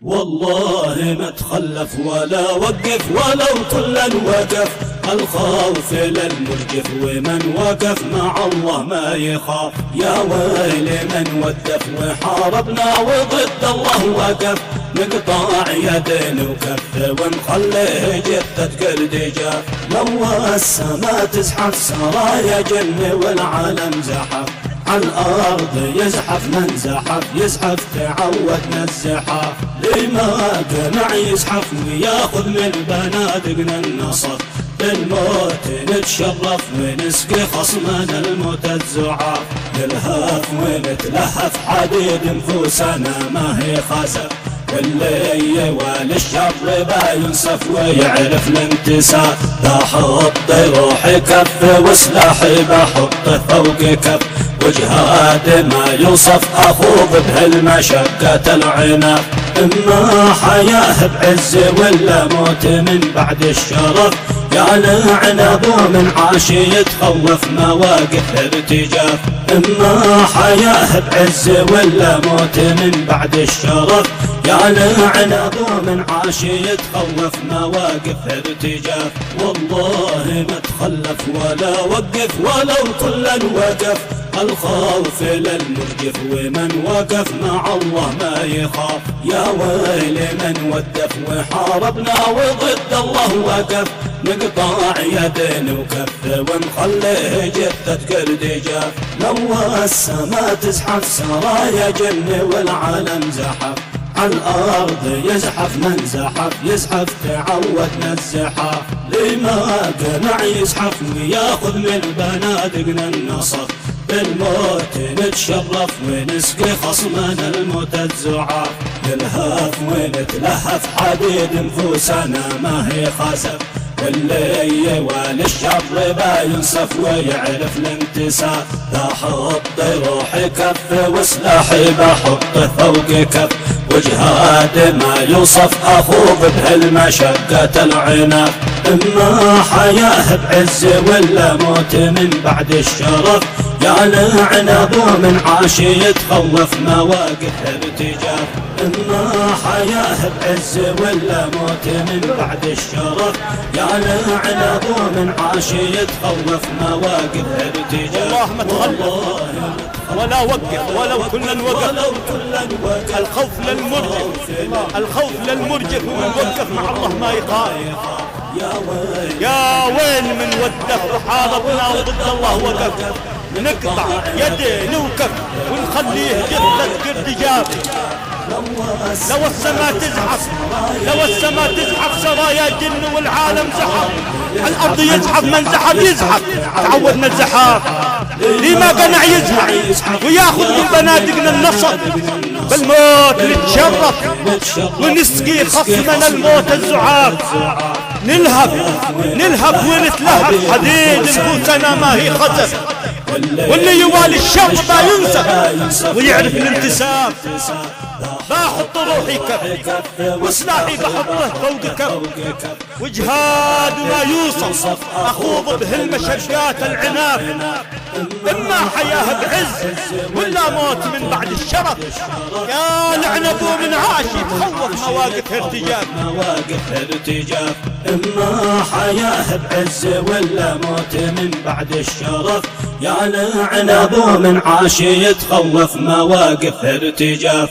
والله ما تخلف ولا وقف ولو طلا وقف، الخوف للمرجف ومن وقف مع الله ما يخاف. يا ويل من ودف وحاربنا وضد الله وقف، نقطع يدين وكف ونخليه جثة قرد جاف. لو السما تزحف سرايا جن والعالم زحف، عالأرض يزحف من زحف يزحف تعودنا الزحاف. لما قنع يزحف وياخذ من بنادقنا النصر، بالموت نتشرف ونسقي خصمنا الموت الزعاف. نلهف ونتلهف حديد نفوسنا ما هي خاسف، واللي يوالي الشر با ينسف ويعرف الانتساب. بحط روحي كف وسلاحي بحطه فوق كف، وجهاد ما يوصف أخوض بهالمشقة العناف. إما حياة بعز ولا موت من بعد الشرف، يا لعنب ومن عاش يتخوف مواقف ارتجاف. إما حياة بعز ولا موت من بعد الشرف، يا لعنب ومن عاش يتخوف مواقف ارتجاف. والله ما تخلف ولا وقف ولو طلا وقف، الخوف للمرجف ومن وقف مع الله ما يخاف. يا ويل من ودف وحاربنا وضد الله وقف، نقطع يدين وكف ونخليه جثة قرد جاف. لو السما تزحف سرايا جن والعالم زحف، عالأرض يزحف من زحف يزحف تعودنا الزحاف. لما قنع يزحف وياخذ من بنادقنا النصر، بالموت نتشرف ونسقي خصمنا الموت الزعاف. نلهف ونتلهف حديد نفوسنا ما هي خاسف، واللي يوالي الشر با ينسف ويعرف الانتساب. بحط روحي كف وسلاحي بحطه فوق كف، وجهاد ما يوصف أخوض بهالمشقة العناف. إما حياة بعز ولا موت من بعد الشرف، يا لعنب ومن عاش يتخوف مواقف ارتجاف. إما حياة بعز ولا موت من بعد الشرف، يا لعنب ومن عاش يتخوف مواقف ارتجاف. والله ما تخلف ولا وقف ولو كلا وقف، الخوف للمرجف الخوف للمرجف ومن وقف مع الله ما يخاف. يا ويل من ودف وحاربنا وضد الله وقف، نقطع يدين وكف ونخليه جثة قرد جاف. لو السما تزحف لو السما تزحف سرايا جن والعالم زحف، الأرض يزحف من زحف يزحف تعودنا الزحاف. لما قنع يزحف وياخذ من بنادقنا النصر، بالموت نتشرف ونسقي خصمنا الموت الزعاف. نلهف ونتلهف حديد نفوسنا ما هي خسف، واللي يوالي الشر ما ينسف ويعرف الانتساب. بحط روحي كف وسلاحي بحطه فوق كف، وجهاد ما يوصف أخوض بهالمشقات العناف. إما حياة بعز ولا موت من بعد الشرف، يا لعنب ومن عاش يتخوف مواقف ارتجاف. إما حياة بعز ولا موت من بعد الشرف، يا لعنب ومن عاش يتخوف مواقف ارتجاف.